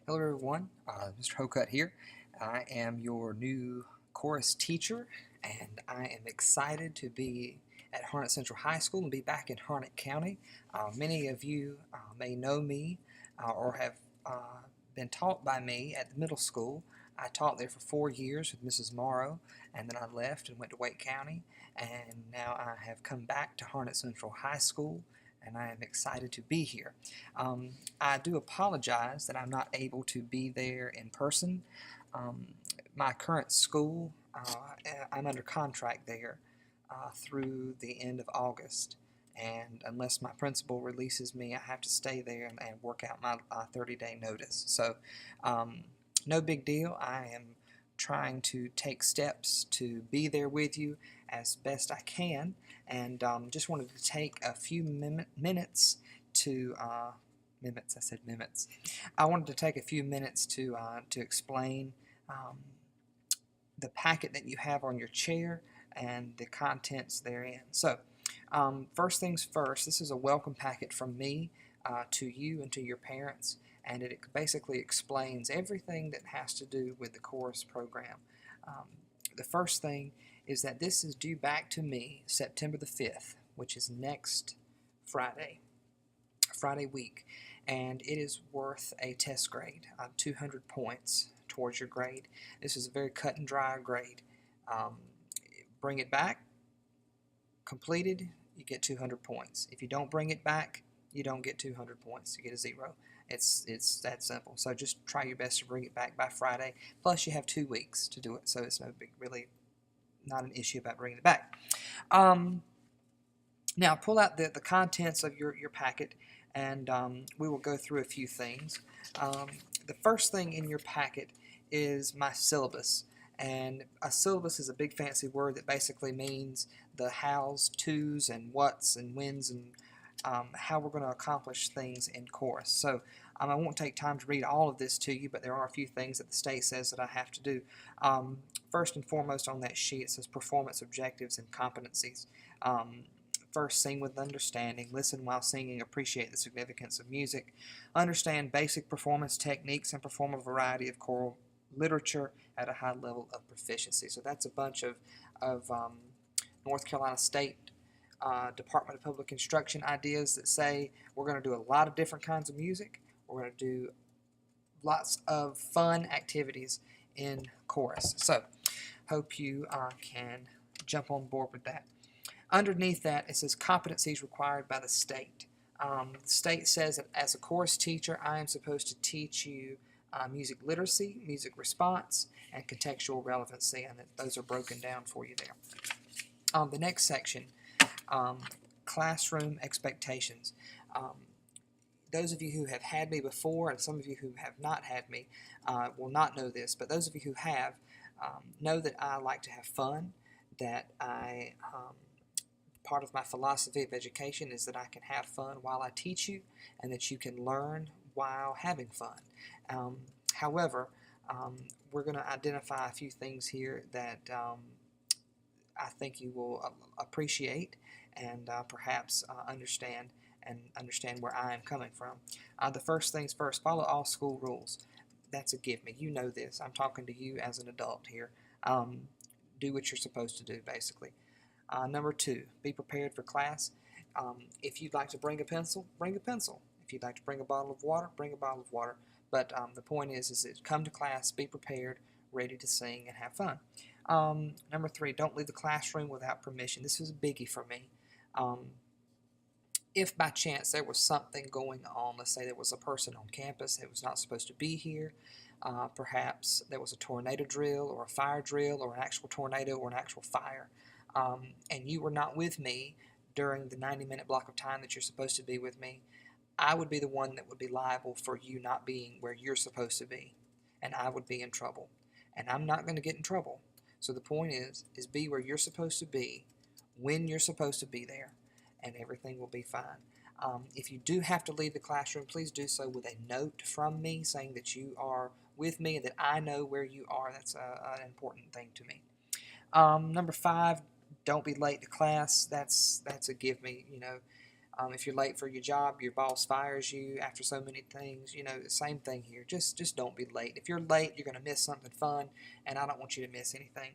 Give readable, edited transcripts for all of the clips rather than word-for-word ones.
Hello everyone, Mr. Hocutt here. I am your new chorus teacher and I am excited to be at Harnett Central High School and be back in Harnett County. Many of you may know me or have been taught by me at the middle school. I taught there for 4 years with Mrs. Morrow, and then I left and went to Wake County, and now I have come back to Harnett Central High School and I am excited to be here. I do apologize that I'm not able to be there in person. My current school, I'm under contract there through the end of August, and unless my principal releases me, I have to stay there and work out my 30-day notice. So no big deal. I am trying to take steps to be there with you as best I can, and just wanted to take a few minutes to minutes. I said minutes. I wanted to take a few minutes to explain the packet that you have on your chair and the contents therein. So first things first, this is a welcome packet from me to you and to your parents, and it basically explains everything that has to do with the chorus program. The first thing is that this is due back to me September the 5th, which is next Friday week, and it is worth a test grade, 200 points towards your grade. This is a very cut and dry grade. Bring it back, completed, you get 200 points. If you don't bring it back, you don't get 200 points. You get a 0. It's that simple. So just try your best to bring it back by Friday. Plus, you have 2 weeks to do it, so it's really not an issue about bringing it back. Now, pull out the contents of your packet, and we will go through a few things. The first thing in your packet is my syllabus. And a syllabus is a big fancy word that basically means the hows, tos, and whats, and whens, and how we're going to accomplish things in chorus. So I won't take time to read all of this to you, but there are a few things that the state says that I have to do. First and foremost on that sheet, it says performance objectives and competencies. First, sing with understanding, listen while singing, appreciate the significance of music, understand basic performance techniques, and perform a variety of choral literature at a high level of proficiency. So that's a bunch of North Carolina State Department of Public Instruction ideas that say we're going to do a lot of different kinds of music. We're going to do lots of fun activities in chorus. So hope you can jump on board with that. Underneath that, it says competencies required by the state. The state says that as a chorus teacher, I am supposed to teach you music literacy, music response, and contextual relevancy, and those are broken down for you there. The next section, classroom expectations. Those of you who have had me before, and some of you who have not had me, will not know this, but those of you who have know that I like to have fun, that part of my philosophy of education is that I can have fun while I teach you, and that you can learn while having fun. However, we're going to identify a few things here that I think you will appreciate and perhaps understand where I am coming from. The first things first, follow all school rules. That's a give me. You know this. I'm talking to you as an adult here. Do what you're supposed to do, basically. Number 2, be prepared for class. If you'd like to bring a pencil, bring a pencil. If you'd like to bring a bottle of water, bring a bottle of water. But the point is that come to class, be prepared, ready to sing, and have fun. Number 3, don't leave the classroom without permission. This is a biggie for me. If by chance there was something going on, let's say there was a person on campus that was not supposed to be here, perhaps there was a tornado drill or a fire drill or an actual tornado or an actual fire, and you were not with me during the 90-minute block of time that you're supposed to be with me, I would be the one that would be liable for you not being where you're supposed to be, and I would be in trouble. And I'm not going to get in trouble. So the point is be where you're supposed to be, when you're supposed to be there, and everything will be fine. If you do have to leave the classroom, please do so with a note from me saying that you are with me and that I know where you are. That's an important thing to me. Number 5, don't be late to class. That's a give me. If you're late for your job, your boss fires you after so many things. You know, the same thing here. Just don't be late. If you're late, you're going to miss something fun, and I don't want you to miss anything.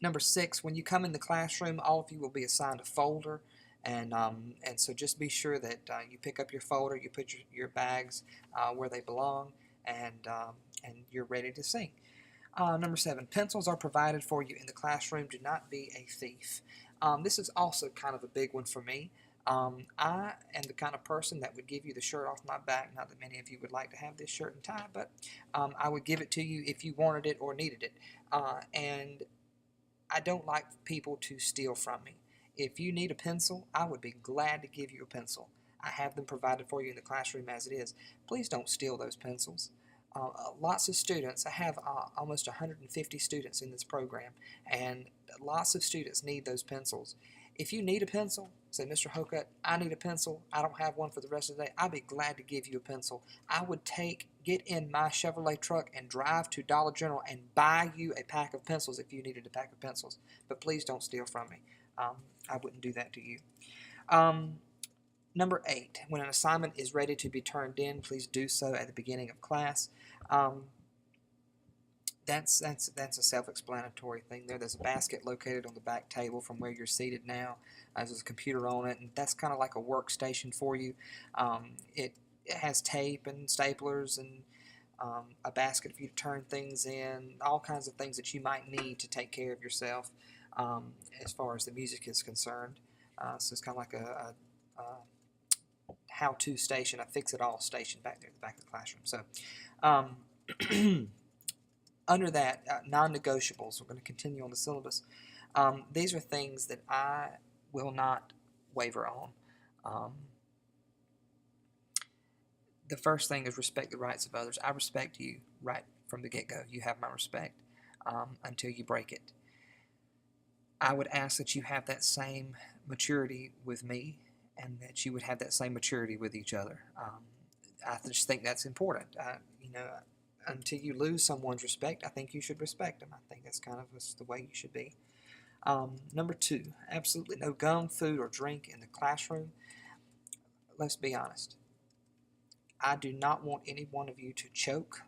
Number 6, when you come in the classroom, all of you will be assigned a folder, and so just be sure that you pick up your folder, you put your bags where they belong, and you're ready to sing. Number 7, pencils are provided for you in the classroom. Do not be a thief. This is also kind of a big one for me. I am the kind of person that would give you the shirt off my back. Not that many of you would like to have this shirt and tie, but I would give it to you if you wanted it or needed it. And I don't like people to steal from me. If you need a pencil, I would be glad to give you a pencil. I have them provided for you in the classroom as it is. Please don't steal those pencils. Lots of students, I have almost 150 students in this program, and lots of students need those pencils. If you need a pencil, say, Mr. Hocutt, I need a pencil, I don't have one for the rest of the day, I'd be glad to give you a pencil. I would get in my Chevrolet truck and drive to Dollar General and buy you a pack of pencils if you needed a pack of pencils. But please don't steal from me. I wouldn't do that to you. Number 8, when an assignment is ready to be turned in, please do so at the beginning of class. That's a self-explanatory thing there. There's a basket located on the back table from where you're seated now. There's a computer on it, and that's kind of like a workstation for you. It has tape and staplers and a basket for you to turn things in, all kinds of things that you might need to take care of yourself as far as the music is concerned. So it's kind of like a how-to station, a fix-it-all station back there at the back of the classroom. So under that, non-negotiables, we're going to continue on the syllabus. These are things that I will not waver on. The first thing is respect the rights of others. I respect you right from the get-go. You have my respect until you break it. I would ask that you have that same maturity with me and that you would have that same maturity with each other. I just think that's important. Until you lose someone's respect, I think you should respect them. I think that's kind of the way you should be. Number 2, absolutely no gum, food, or drink in the classroom. Let's be honest. I do not want any one of you to choke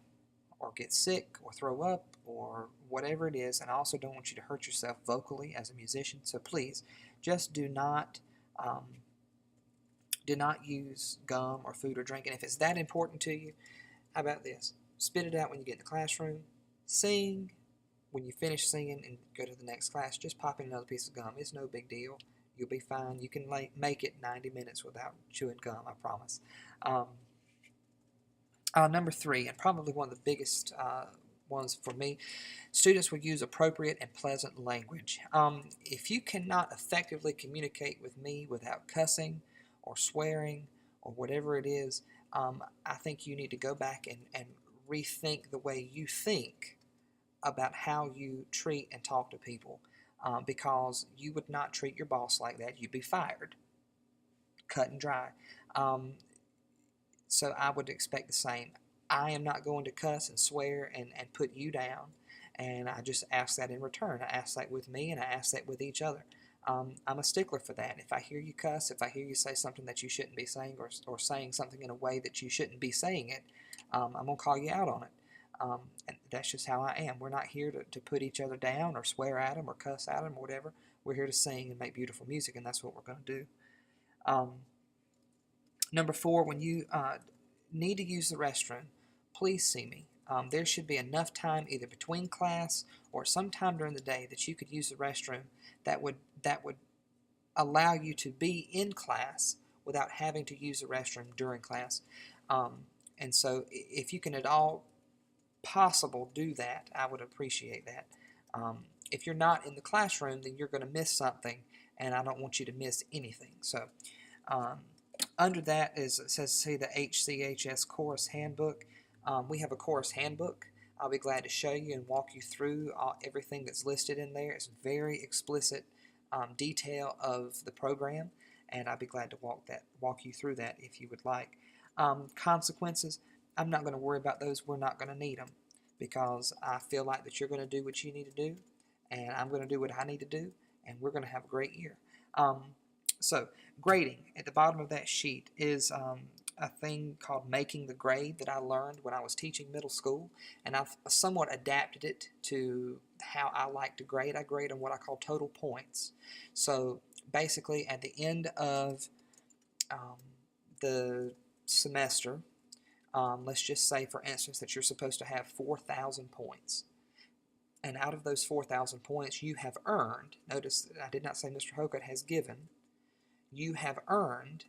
or get sick or throw up or whatever it is, and I also don't want you to hurt yourself vocally as a musician. So please, just do not use gum or food or drink. And if it's that important to you, how about this? Spit it out when you get in the classroom. Sing. When you finish singing and go to the next class, just pop in another piece of gum. It's no big deal. You'll be fine. You can make it 90 minutes without chewing gum, I promise. Number 3, and probably one of the biggest ones for me, students will use appropriate and pleasant language. If you cannot effectively communicate with me without cussing or swearing or whatever it is, I think you need to go back and rethink the way you think about how you treat and talk to people, because you would not treat your boss like that. You'd be fired, cut and dry. So I would expect the same. I am not going to cuss and swear and put you down, and I just ask that in return. I ask that with me, and I ask that with each other. I'm a stickler for that. If I hear you cuss, if I hear you say something that you shouldn't be saying, or saying something in a way that you shouldn't be saying it, I'm going to call you out on it. And that's just how I am. We're not here to put each other down or swear at them or cuss at them or whatever. We're here to sing and make beautiful music, and that's what we're going to do. Number 4, when you need to use the restroom, please see me. There should be enough time either between class or sometime during the day that you could use the restroom that would allow you to be in class without having to use the restroom during class. And so if you can at all possible do that, I would appreciate that. If you're not in the classroom, then you're going to miss something, and I don't want you to miss anything. So under that it says, see, the HCHS Chorus Handbook. We have a chorus handbook. I'll be glad to show you and walk you through everything that's listed in there. It's very explicit detail of the program, and I'll be glad to walk you through that if you would like. Consequences, I'm not going to worry about those. We're not going to need them, because I feel like that you're going to do what you need to do, and I'm going to do what I need to do, and we're going to have a great year. So grading, at the bottom of that sheet is a thing called making the grade that I learned when I was teaching middle school, and I've somewhat adapted it to how I like to grade. I grade on what I call total points. So basically at the end of the semester, let's just say for instance that you're supposed to have 4,000 points. And out of those 4,000 points you have earned, notice I did not say Mr. Hocutt has given, you have earned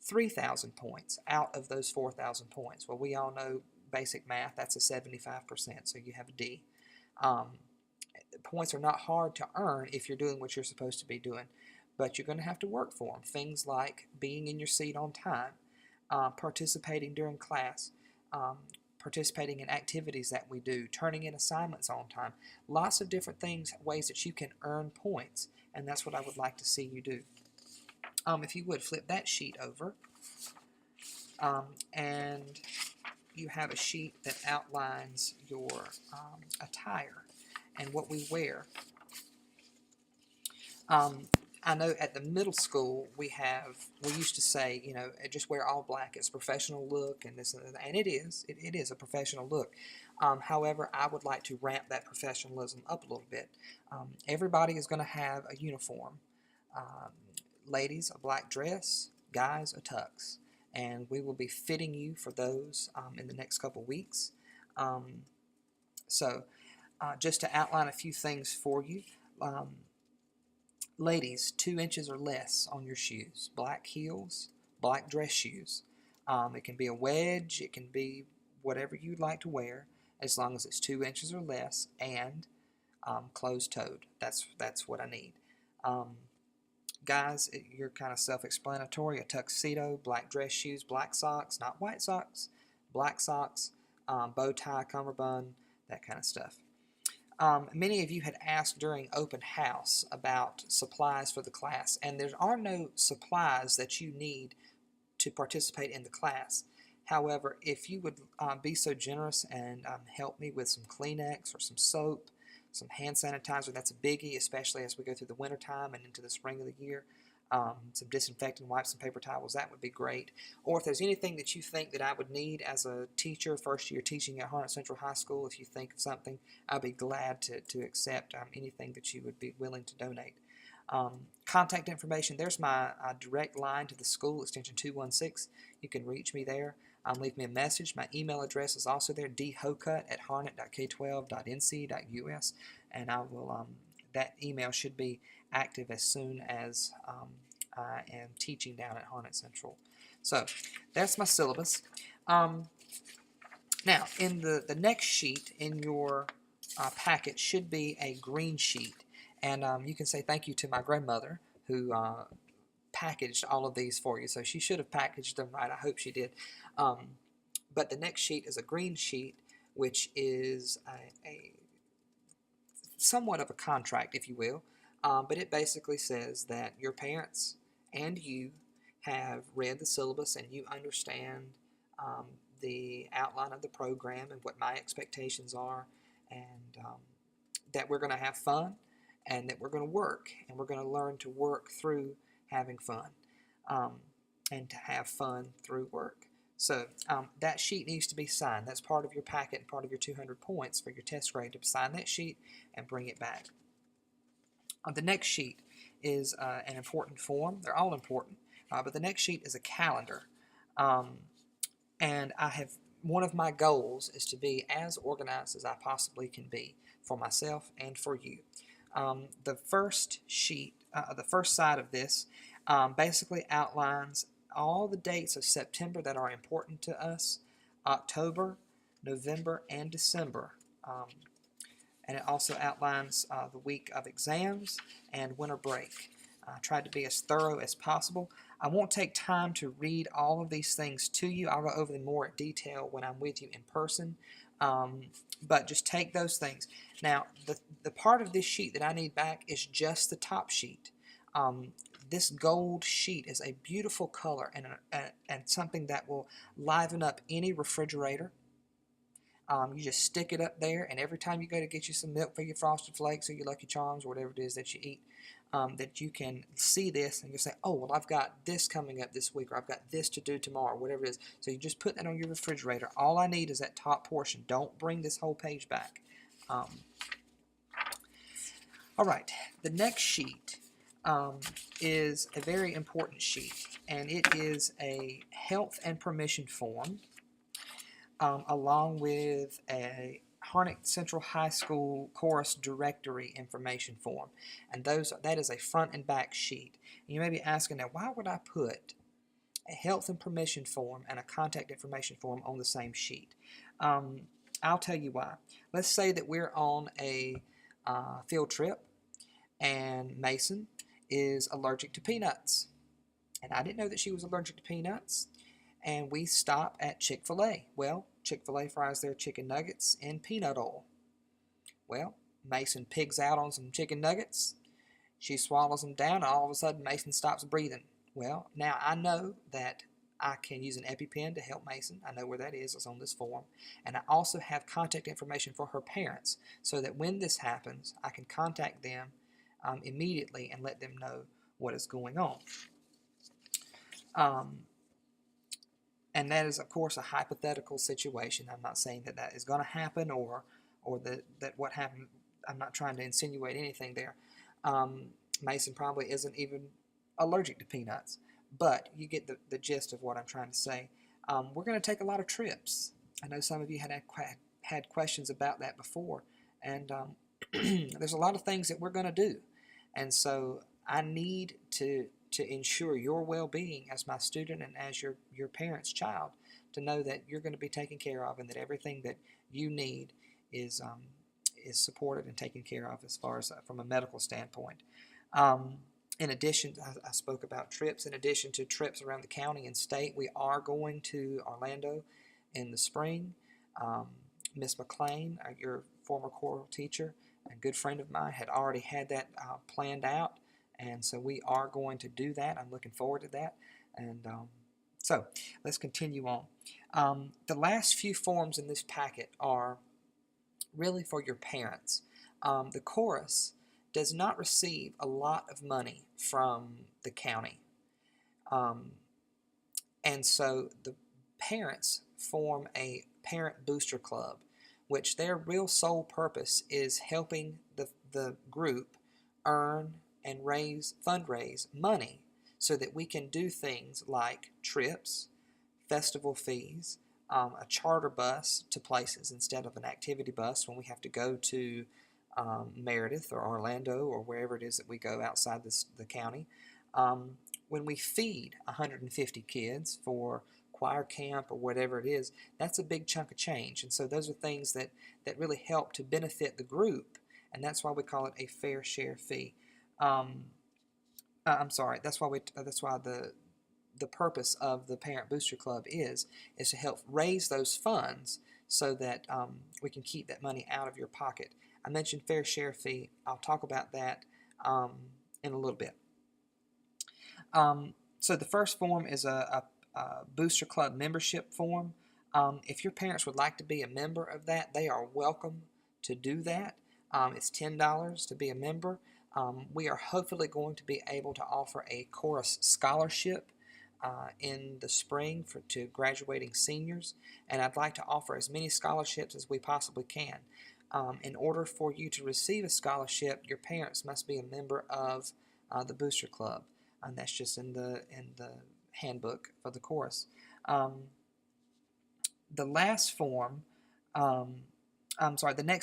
3,000 points out of those 4,000 points. Well, we all know basic math, that's a 75%, so you have a D. Points are not hard to earn if you're doing what you're supposed to be doing, but you're going to have to work for them. Things like being in your seat on time, participating during class, participating in activities that we do, turning in assignments on time. Lots of different things, ways that you can earn points, and that's what I would like to see you do. If you would, flip that sheet over, and you have a sheet that outlines your attire and what we wear. I know at the middle school we used to say, you know, just wear all black. It's a professional look, and this and it is. It is a professional look. However, I would like to ramp that professionalism up a little bit. Everybody is going to have a uniform. Ladies, a black dress. Guys, a tux. And we will be fitting you for those in the next couple weeks. Just to outline a few things for you. Ladies, 2 inches or less on your shoes. Black heels, black dress shoes. It can be a wedge, it can be whatever you'd like to wear, as long as it's 2 inches or less, and closed-toed. That's what I need. Guys, you're kind of self-explanatory. A tuxedo, black dress shoes, black socks, not white socks, black socks, bow tie, cummerbund, that kind of stuff. Many of you had asked during open house about supplies for the class, and there are no supplies that you need to participate in the class. However, if you would be so generous and help me with some Kleenex or some soap, some hand sanitizer, that's a biggie, especially as we go through the winter time and into the spring of the year. Some disinfectant wipes and paper towels, that would be great. Or if there's anything that you think that I would need as a teacher, first year teaching at Harnett Central High School, if you think of something, I'll be glad to accept anything that you would be willing to donate. Contact information, there's my direct line to the school, extension 216. You can reach me there. Leave me a message. My email address is also there, dhocutt@harnett.k12.nc.us, and I will. That email should be active as soon as I am teaching down at Harnett Central. So that's my syllabus. Now, in the next sheet in your packet should be a green sheet, and you can say thank you to my grandmother who packaged all of these for you. So she should have packaged them right. I hope she did. But the next sheet is a green sheet, which is a somewhat of a contract, if you will. But it basically says that your parents and you have read the syllabus and you understand the outline of the program and what my expectations are, and that we're going to have fun and that we're going to work, and we're going to learn to work through having fun and to have fun through work. So that sheet needs to be signed. That's part of your packet and part of your 200 points for your test grade, to sign that sheet and bring it back. The next sheet is an important form. They're all important, but the next sheet is a calendar. And one of my goals is to be as organized as I possibly can be for myself and for you. The first sheet, the first side of this, basically outlines all the dates of September that are important to us, October, November, and December. And it also outlines the week of exams and winter break. I tried to be as thorough as possible. I won't take time to read all of these things to you. I'll go over them more in detail when I'm with you in person. But just take those things. Now, the part of this sheet that I need back is just the top sheet. This gold sheet is a beautiful color and something that will liven up any refrigerator. You just stick it up there, and every time you go to get you some milk for your Frosted Flakes or your Lucky Charms or whatever it is that you eat, that you can see this and you say, oh, well, I've got this coming up this week, or I've got this to do tomorrow, whatever it is. So you just put that on your refrigerator. All I need is that top portion. Don't bring this whole page back. All right, the next sheet is a very important sheet, and it is a health and permission form along with a Harnett Central High School Chorus Directory information form, and that is a front and back sheet. And you may be asking, now, why would I put a health and permission form and a contact information form on the same sheet? I'll tell you why. Let's say that we're on a field trip, and Mason is allergic to peanuts, and I didn't know that she was allergic to peanuts. And we stop at Chick-fil-A. Well, Chick-fil-A fries their chicken nuggets in peanut oil. Well, Mason pigs out on some chicken nuggets. She swallows them down, and all of a sudden Mason stops breathing. Well, now I know that I can use an EpiPen to help Mason. I know where that is. It's on this form. And I also have contact information for her parents, so that when this happens, I can contact them immediately and let them know what is going on. And that is, of course, a hypothetical situation. I'm not saying that that is going to happen, or that what happened. I'm not trying to insinuate anything there. Mason probably isn't even allergic to peanuts, but you get the gist of what I'm trying to say. We're going to take a lot of trips. I know some of you had questions about that before, and there's a lot of things that we're going to do, and so I need to ensure your well-being as my student and as your parent's child, to know that you're going to be taken care of, and that everything that you need is supported and taken care of as far as from a medical standpoint. In addition, I spoke about trips. In addition to trips around the county and state, we are going to Orlando in the spring. Miss McLean, your former choral teacher, a good friend of mine, had already had that planned out. And so we are going to do that. I'm looking forward to that. And so let's continue on. The last few forms in this packet are really for your parents. The chorus does not receive a lot of money from the county. And so the parents form a parent booster club, which their real sole purpose is helping the group earn and fundraise money, so that we can do things like trips, festival fees, a charter bus to places instead of an activity bus when we have to go to Meredith or Orlando or wherever it is that we go outside the county. When we feed 150 kids for choir camp or whatever it is, that's a big chunk of change. And so those are things that really help to benefit the group, and that's why we call it a fair share fee. I'm sorry. That's why the purpose of the Parent Booster Club is to help raise those funds, so that we can keep that money out of your pocket. I mentioned fair share fee. I'll talk about that in a little bit. So the first form is a Booster Club membership form. If your parents would like to be a member of that, they are welcome to do that. It's $10 to be a member. We are hopefully going to be able to offer a chorus scholarship in the spring to graduating seniors, and I'd like to offer as many scholarships as we possibly can. In order for you to receive a scholarship, your parents must be a member of the Booster Club, and that's just in the handbook for the chorus. The next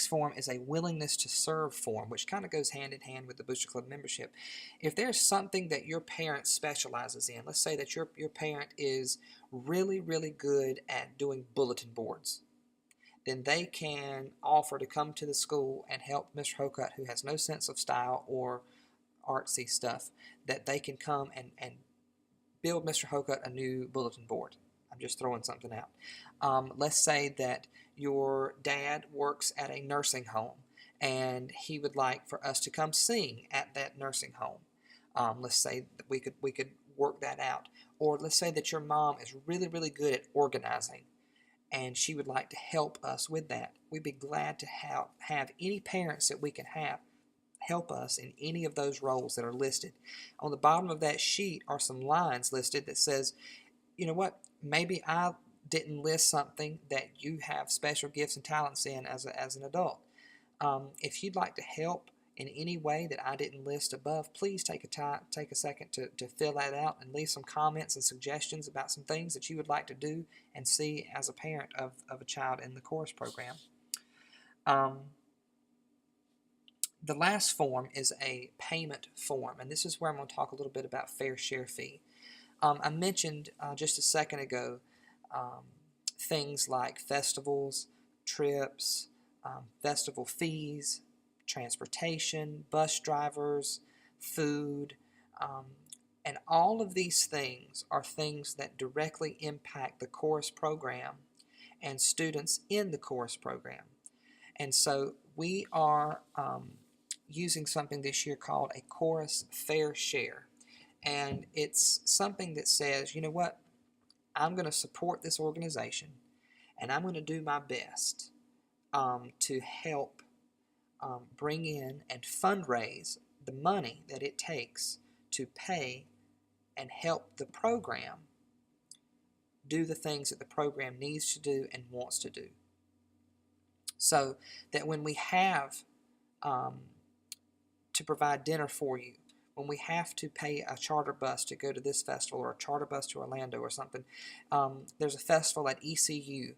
form is a willingness to serve form, which kind of goes hand in hand with the Booster Club membership. If there's something that your parent specializes in, let's say that your parent is really, really good at doing bulletin boards, then they can offer to come to the school and help Mr. Hocutt, who has no sense of style or artsy stuff, that they can come and build Mr. Hocutt a new bulletin board. I'm just throwing something out. Let's say that your dad works at a nursing home, and he would like for us to come sing at that nursing home. Let's say that we could work that out. Or let's say that your mom is really, really good at organizing, and she would like to help us with that. We'd be glad to have any parents that we can have help us in any of those roles that are listed. On the bottom of that sheet are some lines listed that says, you know what, maybe I didn't list something that you have special gifts and talents in as an adult. If you'd like to help in any way that I didn't list above, please take a second to fill that out and leave some comments and suggestions about some things that you would like to do and see as a parent of a child in the chorus program. The last form is a payment form, and this is where I'm going to talk a little bit about fair share fee. I mentioned just a second ago things like festivals, trips, festival fees, transportation, bus drivers, food, and all of these things are things that directly impact the chorus program and students in the chorus program. And so we are using something this year called a chorus fair share. And it's something that says, you know what, I'm going to support this organization and I'm going to do my best to help bring in and fundraise the money that it takes to pay and help the program do the things that the program needs to do and wants to do. So that when we have to provide dinner for you, when we have to pay a charter bus to go to this festival or a charter bus to Orlando or something, there's a festival at ECU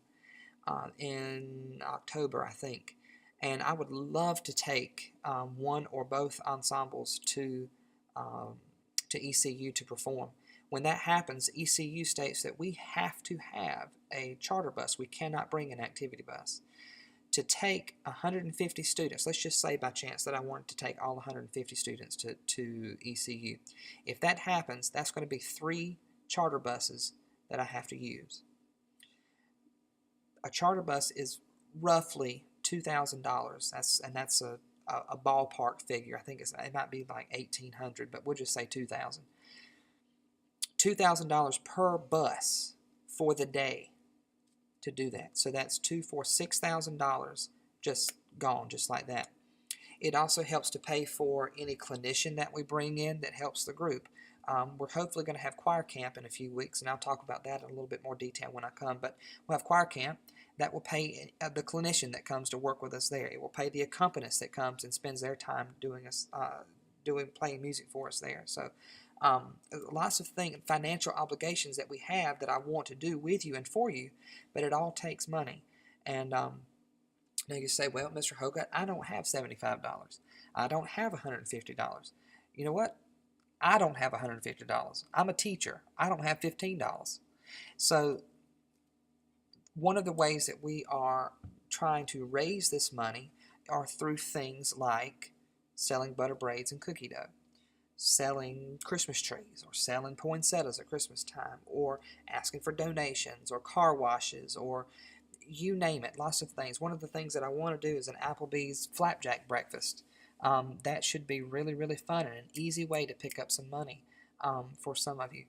in October, I think, and I would love to take one or both ensembles to ECU to perform. When that happens, ECU states that we have to have a charter bus. We cannot bring an activity bus. To take 150 students, let's just say by chance that I wanted to take all 150 students to ECU. If that happens, that's going to be 3 charter buses that I have to use. A charter bus is roughly $2,000. That's a ballpark figure. I think it might be like $1,800, but we'll just say $2,000. $2,000 per bus for the day to do that. So that's $6,000 just gone, just like that. It also helps to pay for any clinician that we bring in that helps the group. We're hopefully going to have choir camp in a few weeks, and I'll talk about that in a little bit more detail when I come. But we'll have choir camp. That will pay the clinician that comes to work with us there. It will pay the accompanist that comes and spends their time playing music for us there. So lots of financial obligations that we have that I want to do with you and for you, but it all takes money. And now you say, well, Mr. Hocutt, I don't have $75. I don't have $150. You know what? I don't have $150. I'm a teacher. I don't have $15. So one of the ways that we are trying to raise this money are through things like selling butter braids and cookie dough, selling Christmas trees, or selling poinsettias at Christmas time, or asking for donations, or car washes, or you name it, lots of things. One of the things that I want to do is an Applebee's flapjack breakfast. That should be really, really fun and an easy way to pick up some money for some of you.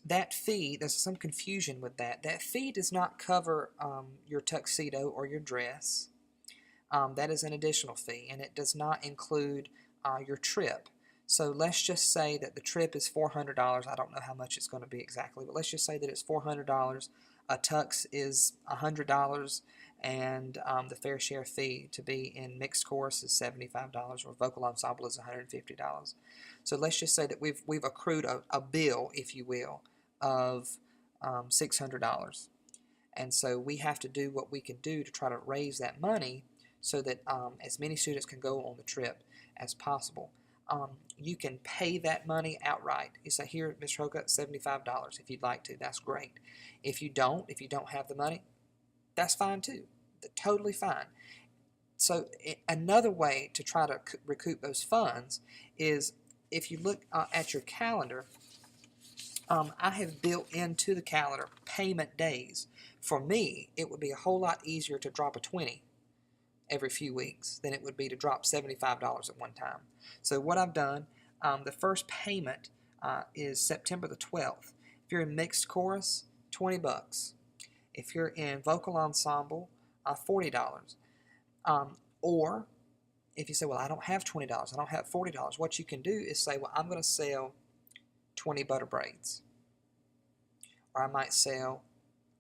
That fee, there's some confusion with that. That fee does not cover your tuxedo or your dress. That is an additional fee, and it does not include your trip. So let's just say that the trip is $400. I don't know how much it's going to be exactly, but let's just say that it's $400. A tux is $100, and the fair share fee to be in mixed chorus is $75, or vocal ensemble is $150. So let's just say that we've accrued a bill, if you will, of $600. And so we have to do what we can do to try to raise that money so that as many students can go on the trip as possible. You can pay that money outright. You say, here, Mr. Hocutt, $75. If you'd like to, that's great. If you don't have the money, that's fine too. Totally fine. So another way to try to recoup those funds is if you look at your calendar, I have built into the calendar payment days. For me, it would be a whole lot easier to drop a 20 every few weeks than it would be to drop $75 at one time. So what I've done, the first payment is September the 12th. If you're in mixed chorus, $20. If you're in vocal ensemble, $40. Or if you say, well, I don't have $20, I don't have $40, what you can do is say, well, I'm going to sell 20 butter braids. Or I might sell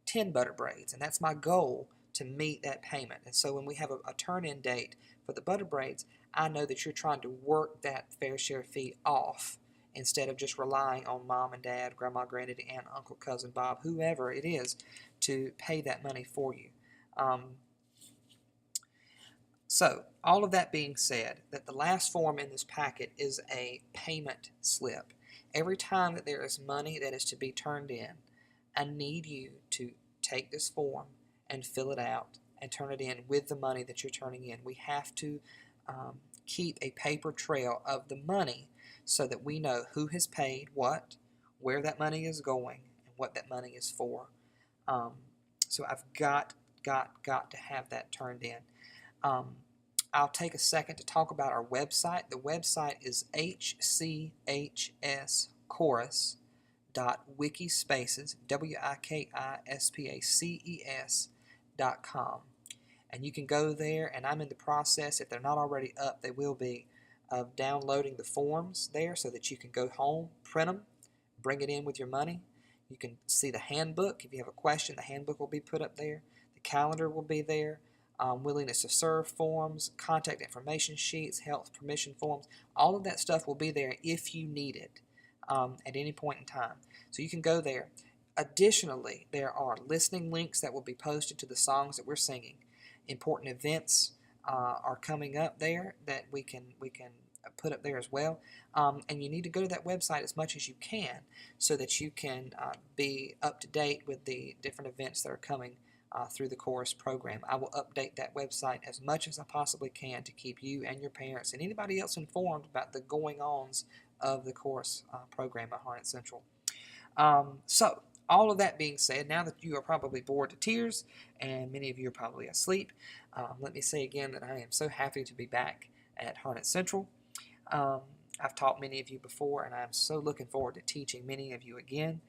10 butter braids, and that's my goal to meet that payment. And so when we have a turn-in date for the butter braids, I know that you're trying to work that fair share fee off instead of just relying on mom and dad, grandma, granddaddy, aunt, uncle, cousin, Bob, whoever it is, to pay that money for you. So all of that being said, that the last form in this packet is a payment slip. Every time that there is money that is to be turned in, I need you to take this form and fill it out and turn it in with the money that you're turning in. We have to keep a paper trail of the money so that we know who has paid what, where that money is going, and what that money is for. So I've got to have that turned in. I'll take a second to talk about our website. The website is hchschorus.wikispaces, WIKISPACES.com. And you can go there, and I'm in the process, if they're not already up, they will be, of downloading the forms there so that you can go home, print them, bring it in with your money. You can see the handbook. If you have a question, the handbook will be put up there. The calendar will be there. Willingness to serve forms, contact information sheets, health permission forms. All of that stuff will be there if you need it at any point in time. So you can go there. Additionally, there are listening links that will be posted to the songs that we're singing. Important events are coming up there that we can put up there as well. And you need to go to that website as much as you can so that you can be up to date with the different events that are coming through the chorus program. I will update that website as much as I possibly can to keep you and your parents and anybody else informed about the going-ons of the chorus program at Harnett Central. So, all of that being said, now that you are probably bored to tears and many of you are probably asleep, let me say again that I am so happy to be back at Harnett Central. I've taught many of you before, and I'm so looking forward to teaching many of you again.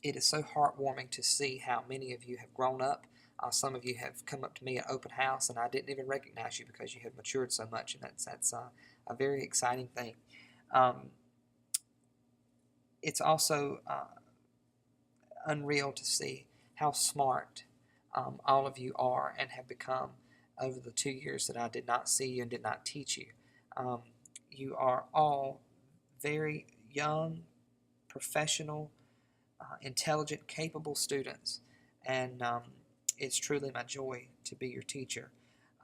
It is so heartwarming to see how many of you have grown up. Some of you have come up to me at open house, and I didn't even recognize you because you have matured so much, and that's a very exciting thing. It's also unreal to see how smart all of you are and have become over the 2 years that I did not see you and did not teach you. You are all very young, professional, intelligent, capable students, and it's truly my joy to be your teacher.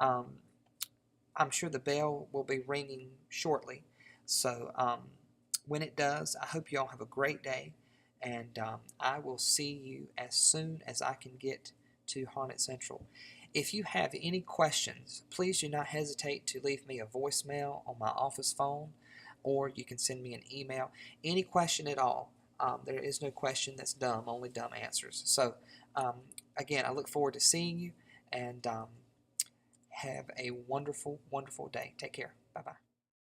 I'm sure the bell will be ringing shortly, so when it does, I hope you all have a great day, and I will see you as soon as I can get to Harnett Central. If you have any questions, please do not hesitate to leave me a voicemail on my office phone, or you can send me an email. Any question at all. There is no question that's dumb, only dumb answers. So, again, I look forward to seeing you, and have a wonderful, wonderful day. Take care. Bye-bye.